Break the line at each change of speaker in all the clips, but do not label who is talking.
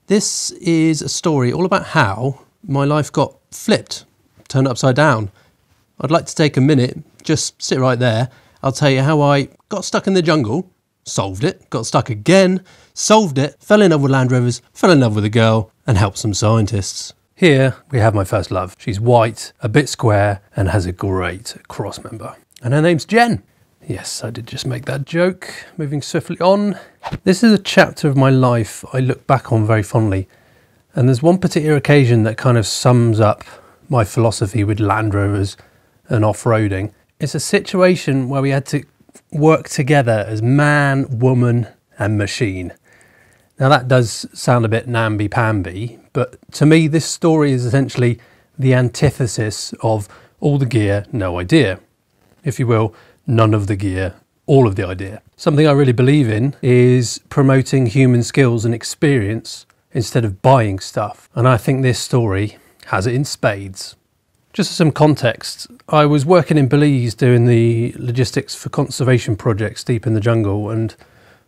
This is a story all about how my life got flipped, turned upside down. I'd like to take a minute, just sit right there. I'll tell you how I got stuck in the jungle, solved it, got stuck again, solved it, fell in love with Land Rovers, fell in love with a girl, and helped some scientists. Here we have my first love. She's white, a bit square, and has a great cross member. And her name's Jen. Yes, I did just make that joke. Moving swiftly on. This is a chapter of my life I look back on very fondly. And there's one particular occasion that kind of sums up my philosophy with Land Rovers and off-roading. It's a situation where we had to work together as man, woman and machine. Now that does sound a bit namby-pamby, but to me this story is essentially the antithesis of all the gear, no idea. If you will, none of the gear, all of the idea. Something I really believe in is promoting human skills and experience instead of buying stuff. And I think this story has it in spades. Just for some context, I was working in Belize doing the logistics for conservation projects deep in the jungle, and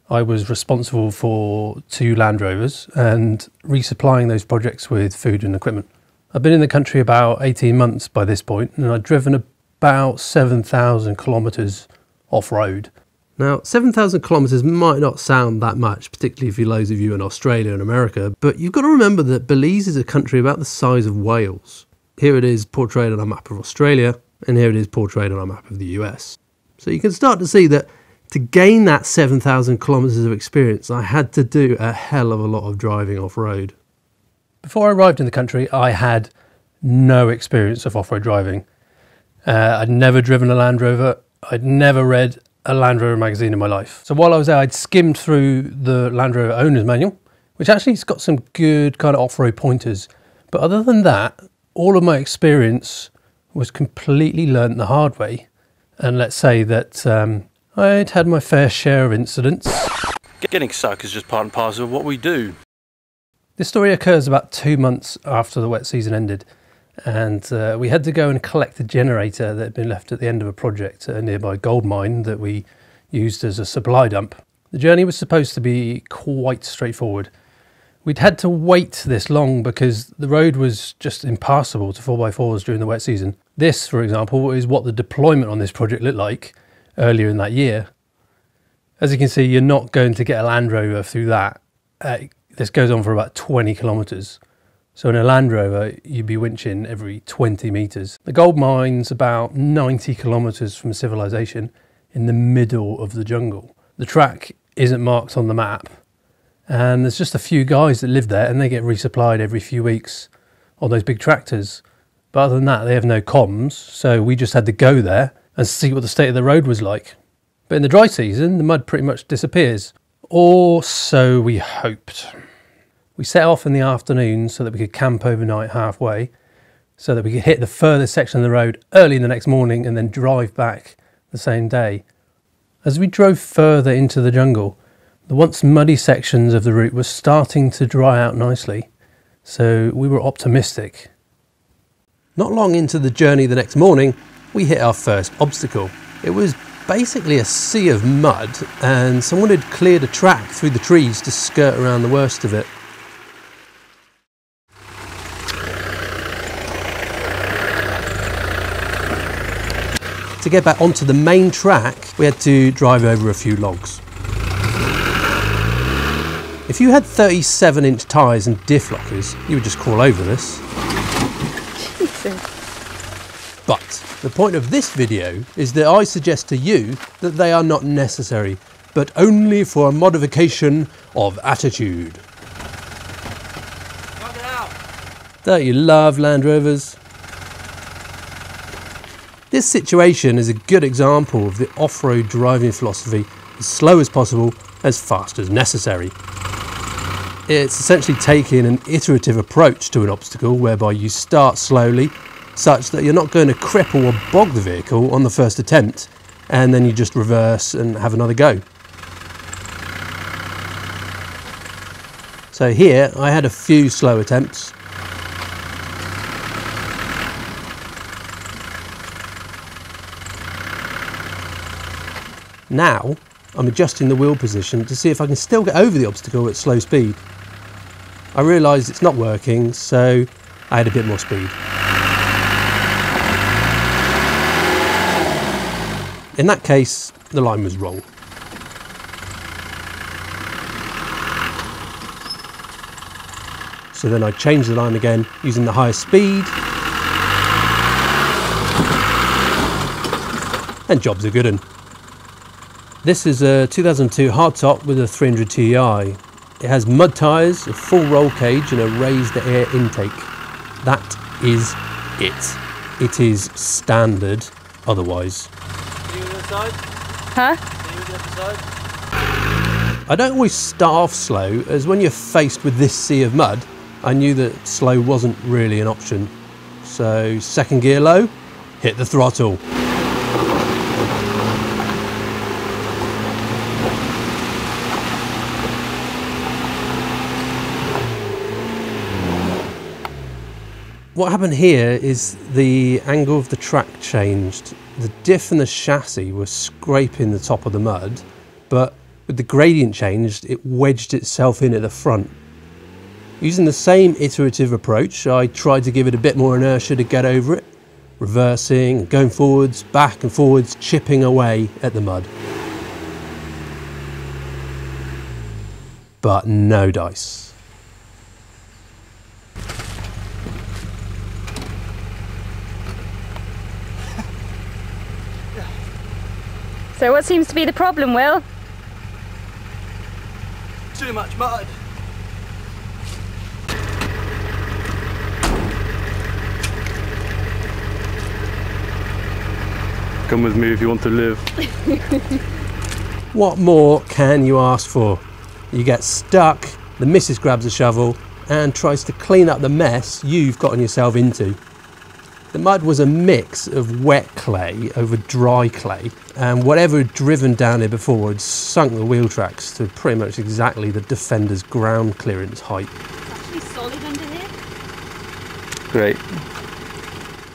I was responsible for 2 Land Rovers and resupplying those projects with food and equipment. I've been in the country about 18 months by this point, and I'd driven about 7,000 kilometres off-road. Now, 7,000 kilometres might not sound that much, particularly if you're those of you in Australia and America, but you've got to remember that Belize is a country about the size of Wales. Here it is portrayed on a map of Australia, and here it is portrayed on a map of the US. So you can start to see that to gain that 7,000 kilometres of experience, I had to do a hell of a lot of driving off-road. Before I arrived in the country, I had no experience of off-road driving. I'd never driven a Land Rover. I'd never read a Land Rover magazine in my life. So while I was there, I'd skimmed through the Land Rover owner's manual, which actually has got some good kind of off-road pointers. But other than that, all of my experience was completely learnt the hard way. And let's say that I'd had my fair share of incidents.
Getting stuck is just part and parcel of what we do.
This story occurs about 2 months after the wet season ended. And we had to go and collect a generator that had been left at the end of a project at a nearby gold mine that we used as a supply dump. The journey was supposed to be quite straightforward. We'd had to wait this long because the road was just impassable to 4x4s during the wet season. This, for example, is what the deployment on this project looked like earlier in that year. As you can see, you're not going to get a Land Rover through that. This goes on for about 20 kilometres. So in a Land Rover, you'd be winching every 20 metres. The gold mine's about 90 kilometres from civilization in the middle of the jungle. The track isn't marked on the map, and there's just a few guys that live there and they get resupplied every few weeks on those big tractors. But other than that, they have no comms, so we just had to go there and see what the state of the road was like. But in the dry season, the mud pretty much disappears. Or so we hoped. We set off in the afternoon so that we could camp overnight halfway, so that we could hit the furthest section of the road early in the next morning and then drive back the same day. As we drove further into the jungle, the once muddy sections of the route were starting to dry out nicely, so we were optimistic. Not long into the journey the next morning, we hit our first obstacle. It was basically a sea of mud, and someone had cleared a track through the trees to skirt around the worst of it. To get back onto the main track, we had to drive over a few logs. If you had 37-inch tyres and diff lockers, you would just crawl over this.
Jesus.
But the point of this video is that I suggest to you that they are not necessary, but only for a modification of attitude. Don't you love Land Rovers? This situation is a good example of the off-road driving philosophy: as slow as possible, as fast as necessary. It's essentially taking an iterative approach to an obstacle whereby you start slowly, such that you're not going to cripple or bog the vehicle on the first attempt, and then you just reverse and have another go. So here I had a few slow attempts. Now I'm adjusting the wheel position to see if I can still get over the obstacle at slow speed. I realised it's not working, so I had a bit more speed. In that case, the line was wrong. So then I changed the line again using the higher speed. And job's a good one. This is a 2002 hardtop with a 300 Ti. It has mud tyres, a full roll cage and a raised air intake. That is it. It is standard otherwise.
Are you on the other side?
Huh?
Are you on the other side?
I don't always start off slow, as when you're faced with this sea of mud, I knew that slow wasn't really an option. So second gear low, hit the throttle. What happened here is the angle of the track changed. The diff and the chassis were scraping the top of the mud, but with the gradient changed, it wedged itself in at the front. Using the same iterative approach, I tried to give it a bit more inertia to get over it, reversing, going forwards, back and forwards, chipping away at the mud. But no dice.
So what seems to be the problem, Will?
Too much mud. Come with me if you want to live.
What more can you ask for? You get stuck, the missus grabs a shovel and tries to clean up the mess you've gotten yourself into. The mud was a mix of wet clay over dry clay, and whatever had driven down here before had sunk the wheel tracks to pretty much exactly the Defender's ground clearance height.
It's actually solid under here.
Great.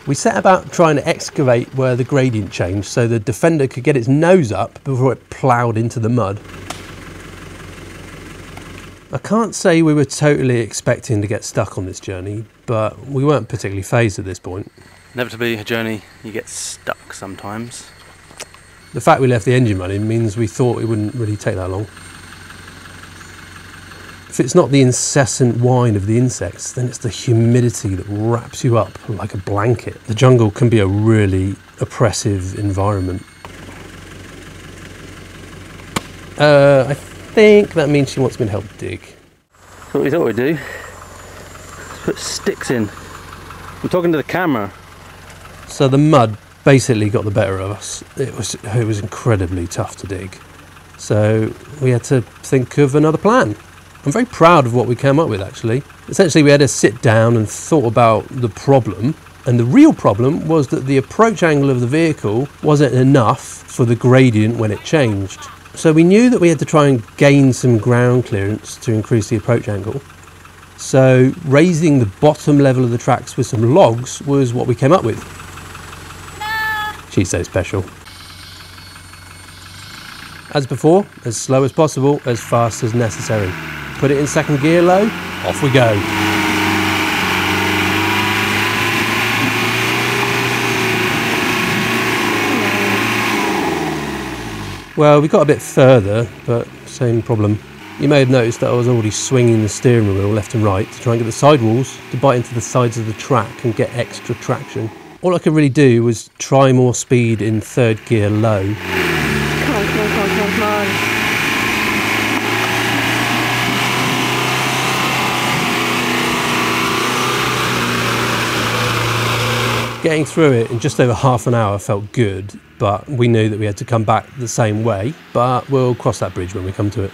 We set about trying to excavate where the gradient changed so the Defender could get its nose up before it ploughed into the mud. I can't say we were totally expecting to get stuck on this journey, but we weren't particularly phased at this point.
Inevitably, a journey, you get stuck sometimes.
The fact we left the engine running means we thought it wouldn't really take that long. If it's not the incessant whine of the insects, then it's the humidity that wraps you up like a blanket. The jungle can be a really oppressive environment. I think that means she wants me to help dig.
What we thought we'd do, put sticks in. I'm talking to the camera.
So the mud basically got the better of us. It was incredibly tough to dig. So we had to think of another plan. I'm very proud of what we came up with, actually. Essentially, we had to sit down and thought about the problem. And the real problem was that the approach angle of the vehicle wasn't enough for the gradient when it changed. So we knew that we had to try and gain some ground clearance to increase the approach angle. So raising the bottom level of the tracks with some logs was what we came up with. She's so special. As before, as slow as possible, as fast as necessary. Put it in second gear low, off we go. Well, we got a bit further, but same problem. You may have noticed that I was already swinging the steering wheel left and right to try and get the sidewalls to bite into the sides of the track and get extra traction. All I could really do was try more speed in third gear low.
Come on, come on, come on, come on, come on.
Getting through it in just over half an hour felt good, but we knew that we had to come back the same way, but we'll cross that bridge when we come to it.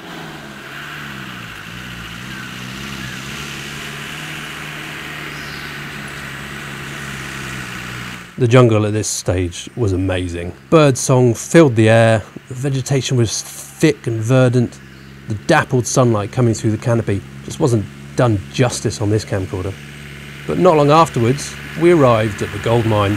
The jungle at this stage was amazing. Bird song filled the air, the vegetation was thick and verdant, the dappled sunlight coming through the canopy just wasn't done justice on this camcorder. But not long afterwards, we arrived at the gold mine.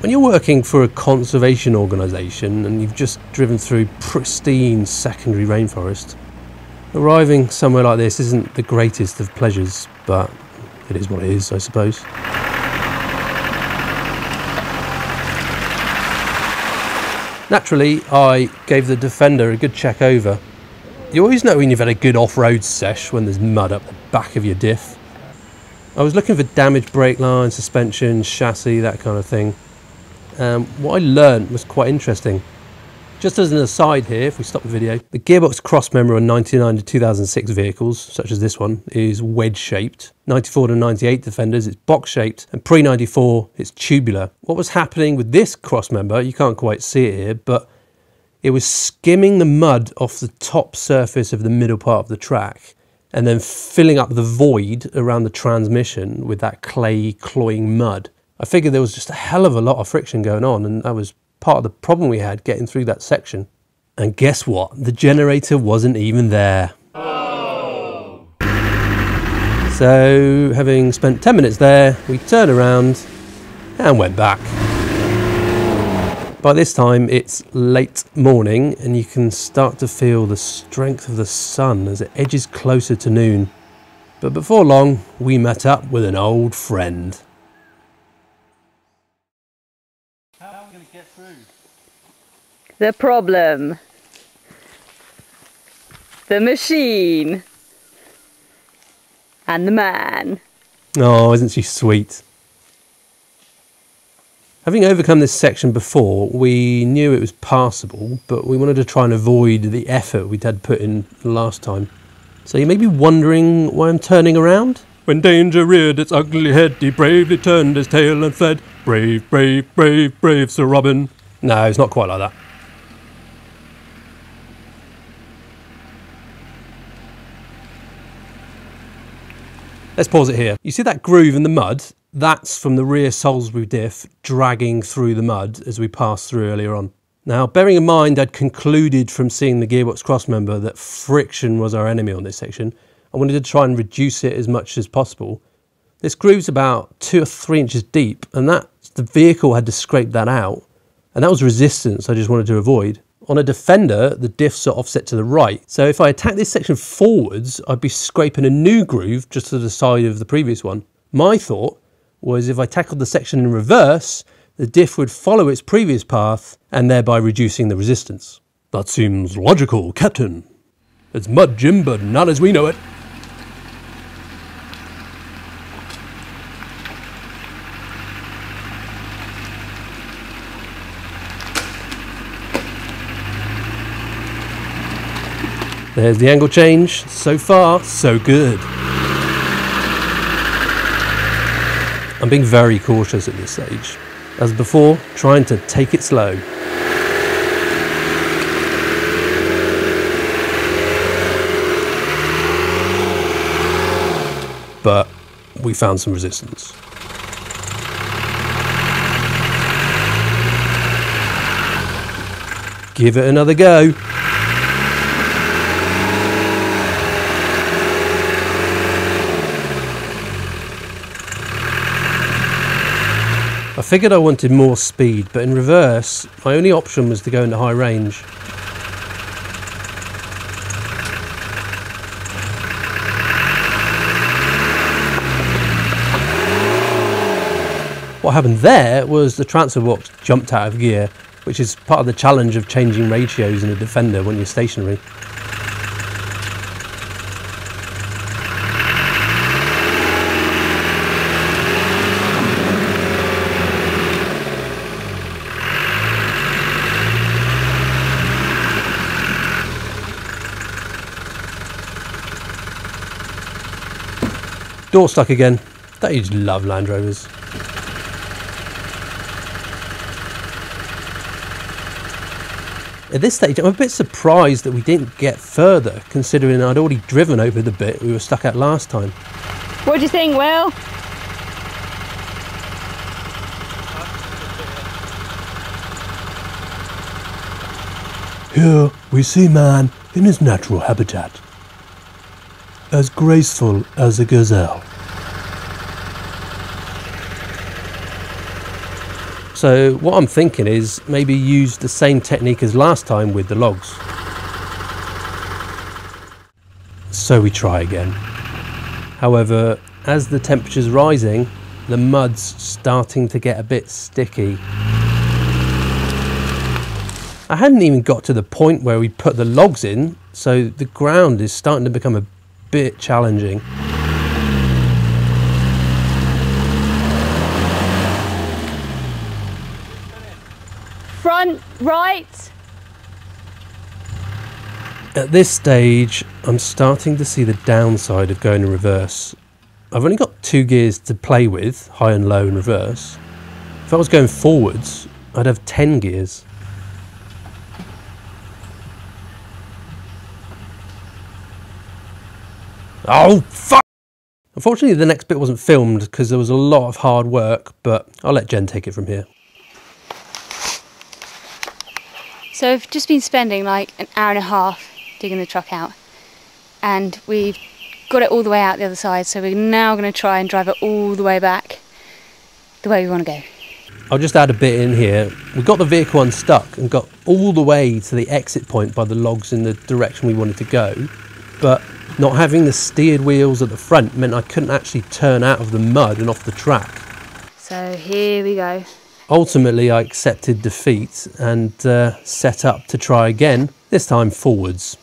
When When you're working for a conservation organisation and you've just driven through pristine secondary rainforest, arriving somewhere like this isn't the greatest of pleasures, but it is what it is, I suppose. Naturally, I gave the Defender a good check over. You always know when you've had a good off-road sesh when there's mud up the back of your diff. I was looking for damaged brake line, suspension, chassis, that kind of thing. What I learned was quite interesting. Just as an aside here, if we stop the video, the gearbox crossmember on 99 to 2006 vehicles, such as this one, is wedge-shaped. 94 to 98 Defenders, it's box-shaped, and pre-94, it's tubular. What was happening with this crossmember, you can't quite see it here, but it was skimming the mud off the top surface of the middle part of the track, and then filling up the void around the transmission with that clay, cloying mud. I figured there was just a hell of a lot of friction going on, and that was part of the problem we had getting through that section. And guess what? The generator wasn't even there. Oh. So, having spent 10 minutes there, we turned around and went back. By this time, it's late morning, and you can start to feel the strength of the sun as it edges closer to noon. But before long, we met up with an old friend.
The problem. The machine. And the man.
Oh, isn't she sweet? Having overcome this section before, we knew it was passable, but we wanted to try and avoid the effort we'd had put in last time. So you may be wondering why I'm turning around? When danger reared its ugly head, he bravely turned his tail and fled. Brave, brave, brave, brave Sir Robin. No, it's not quite like that. Let's pause it here. You see that groove in the mud? That's from the rear Salisbury diff dragging through the mud as we passed through earlier on. Now, bearing in mind I'd concluded from seeing the gearbox crossmember that friction was our enemy on this section, I wanted to try and reduce it as much as possible. This groove's about 2 or 3 inches deep, and the vehicle had to scrape that out, and that was resistance I just wanted to avoid. On a Defender, the diffs are offset to the right, so if I attack this section forwards, I'd be scraping a new groove just to the side of the previous one. My thought was if I tackled the section in reverse, the diff would follow its previous path and thereby reducing the resistance. That seems logical, Captain. It's mud, Jim, but not as we know it. There's the angle change. So far, so good. I'm being very cautious at this stage. As before, trying to take it slow. But we found some resistance. Give it another go. I figured I wanted more speed, but in reverse, my only option was to go into high range. What happened there was the transfer box jumped out of gear, which is part of the challenge of changing ratios in a Defender when you're stationary. Door stuck again. Don't you just love Land Rovers? At this stage, I'm a bit surprised that we didn't get further, considering I'd already driven over the bit we were stuck at last time.
What do you think, Will?
Here we see man in his natural habitat, as graceful as a gazelle. So what I'm thinking is maybe use the same technique as last time with the logs. So we try again. However, as the temperature's rising, the mud's starting to get a bit sticky. I hadn't even got to the point where we put the logs in, so the ground is starting to become a bit challenging.
Front, right.
At this stage, I'm starting to see the downside of going in reverse. I've only got 2 gears to play with, high and low and reverse. If I was going forwards, I'd have 10 gears. Oh, fuck! Unfortunately, the next bit wasn't filmed because there was a lot of hard work, but I'll let Jen take it from here.
So I've just been spending like an hour and a half digging the truck out, and we've got it all the way out the other side, so we're now going to try and drive it all the way back the way we want to go.
I'll just add a bit in here. We got the vehicle unstuck and got all the way to the exit point by the logs in the direction we wanted to go, but not having the steered wheels at the front meant I couldn't actually turn out of the mud and off the track.
So here we go.
Ultimately, I accepted defeat and set up to try again, this time forwards.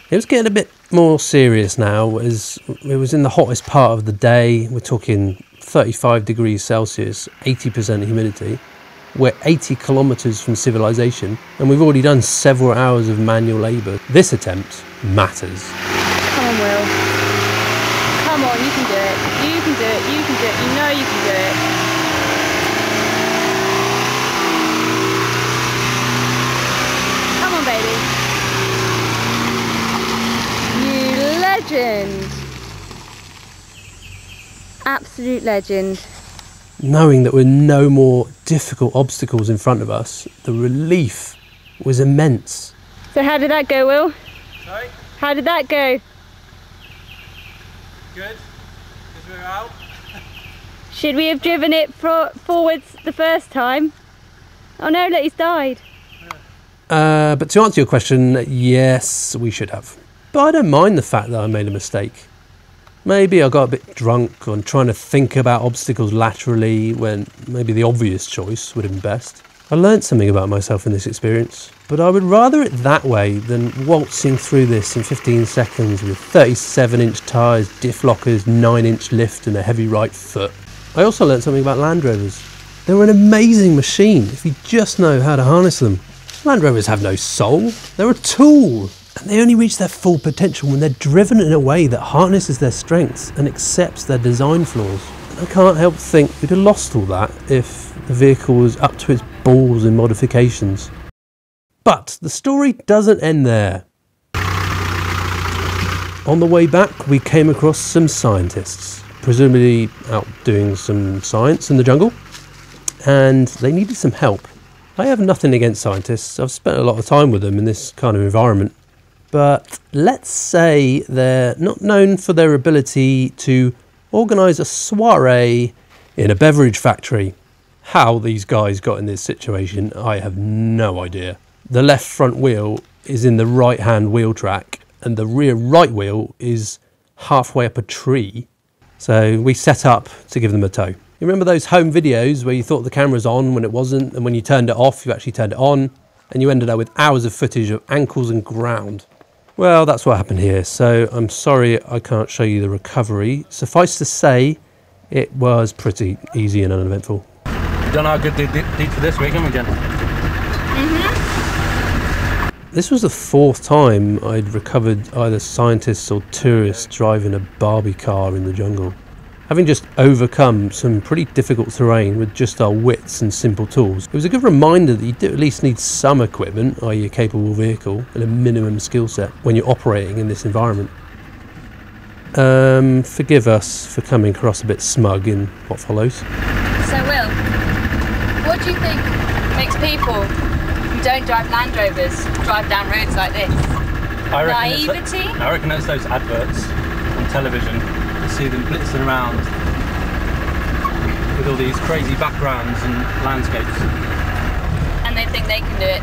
It was getting a bit more serious now, as it was in the hottest part of the day. We're talking 35 degrees Celsius, 80% humidity. We're 80 kilometres from civilization, and we've already done several hours of manual labour. This attempt matters.
Come on, Will. Come on, you can do it. You can do it. You can do it. You know you can do it. Come on, baby. You legend. Absolute legend.
Knowing that there were no more difficult obstacles in front of us, the relief was immense.
So how did that go, Will?
Sorry?
How did that go?
Good? Because we're out?
Should we have driven it forwards the first time? Oh no, look, he's died.
But to answer your question, yes, we should have. But I don't mind the fact that I made a mistake. Maybe I got a bit drunk on trying to think about obstacles laterally when maybe the obvious choice would have been best. I learnt something about myself in this experience, but I would rather it that way than waltzing through this in 15 seconds with 37-inch tyres, diff lockers, 9-inch lift and a heavy right foot. I also learnt something about Land Rovers. They're an amazing machine if you just know how to harness them. Land Rovers have no soul, they're a tool. And they only reach their full potential when they're driven in a way that harnesses their strengths and accepts their design flaws. I can't help think we'd have lost all that if the vehicle was up to its balls in modifications. But the story doesn't end there. On the way back, we came across some scientists, presumably out doing some science in the jungle, and they needed some help. I have nothing against scientists. I've spent a lot of time with them in this kind of environment. But let's say they're not known for their ability to organise a soiree in a beverage factory. How these guys got in this situation, I have no idea. The left front wheel is in the right-hand wheel track, and the rear right wheel is halfway up a tree. So we set up to give them a tow. You remember those home videos where you thought the camera's on when it wasn't, and when you turned it off, you actually turned it on, and you ended up with hours of footage of ankles and ground? Well, that's what happened here, so I'm sorry I can't show you the recovery. Suffice to say, it was pretty easy and uneventful.
We've done our good deed for this week, haven't we, Jen?
This was the 4th time I'd recovered either scientists or tourists driving a Barbie car in the jungle. Having just overcome some pretty difficult terrain with just our wits and simple tools, it was a good reminder that you do at least need some equipment, i.e. a capable vehicle, and a minimum skill set when you're operating in this environment. Forgive us for coming across a bit smug in what follows.
So Will, what do you think makes people who don't drive Land Rovers drive down roads like this? Naivety?
I reckon it's those adverts on television. You see them blitzing around with all these crazy backgrounds and landscapes.
And they think they can do it.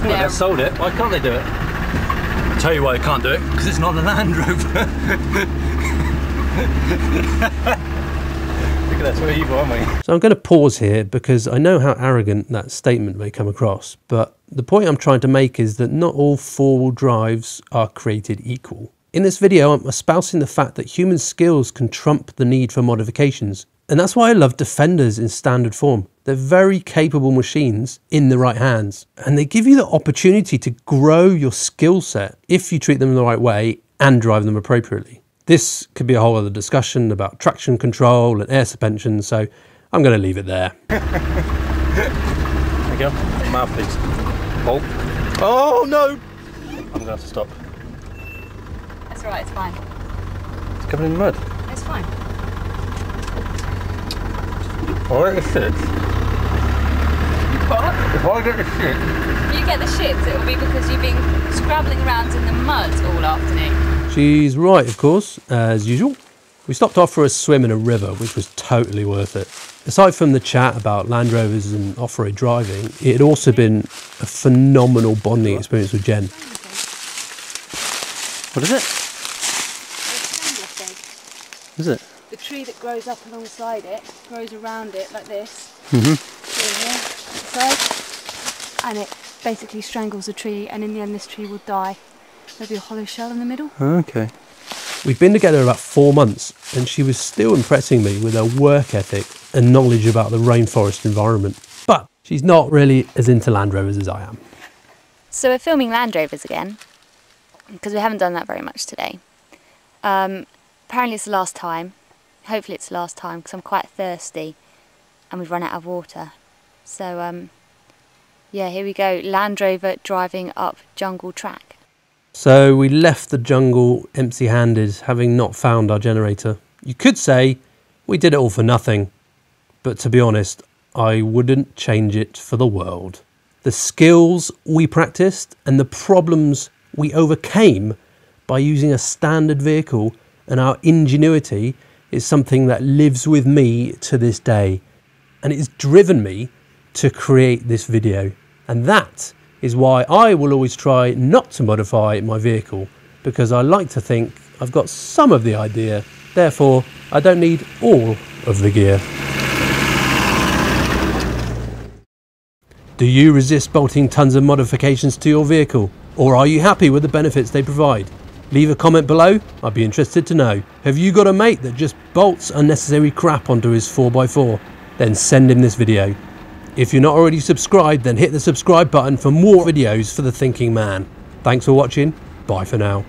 Well, they've sold it. Why can't they do it? I'll tell you why they can't do it. Because it's not a Land Rover. Look at that, we're evil, aren't we?
So I'm going to pause here because I know how arrogant that statement may come across, but the point I'm trying to make is that not all four-wheel drives are created equal. In this video, I'm espousing the fact that human skills can trump the need for modifications. And that's why I love Defenders in standard form. They're very capable machines in the right hands. And they give you the opportunity to grow your skill set if you treat them in the right way and drive them appropriately. This could be a whole other discussion about traction control and air suspension, so I'm going to leave it there.
There you go. Mouthpiece. Oh. Oh no! I'm going to have to stop.
That's right, it's fine.
It's covered in mud.
It's fine.
If I get the shit.
What?
If I get the shit.
You get the shits, it'll be because you've been scrabbling around in the mud all afternoon.
She's right, of course, as usual. We stopped off for a swim in a river, which was totally worth it. Aside from the chat about Land Rovers and off-road driving, it had also been a phenomenal bonding experience with Jen.
What is it? Is it?
The tree that grows up alongside it grows around it like this. And it basically strangles the tree, and in the end this tree will die. There'll be a hollow shell in the middle.
Okay.
We've been together about 4 months and she was still impressing me with her work ethic and knowledge about the rainforest environment. But she's not really as into Land Rovers as I am.
So we're filming Land Rovers again, because we haven't done that very much today. Apparently it's the last time. Hopefully it's the last time, because I'm quite thirsty and we've run out of water. So yeah, here we go. Land Rover driving up jungle track.
So we left the jungle empty-handed, having not found our generator. You could say we did it all for nothing, but to be honest, I wouldn't change it for the world. The skills we practiced and the problems we overcame by using a standard vehicle and our ingenuity is something that lives with me to this day. And it's driven me to create this video. And that is why I will always try not to modify my vehicle, because I like to think I've got some of the idea, therefore I don't need all of the gear. Do you resist bolting tons of modifications to your vehicle, or are you happy with the benefits they provide? Leave a comment below, I'd be interested to know. Have you got a mate that just bolts unnecessary crap onto his 4x4? Then send him this video. If you're not already subscribed, then hit the subscribe button for more videos for the thinking man. Thanks for watching, bye for now.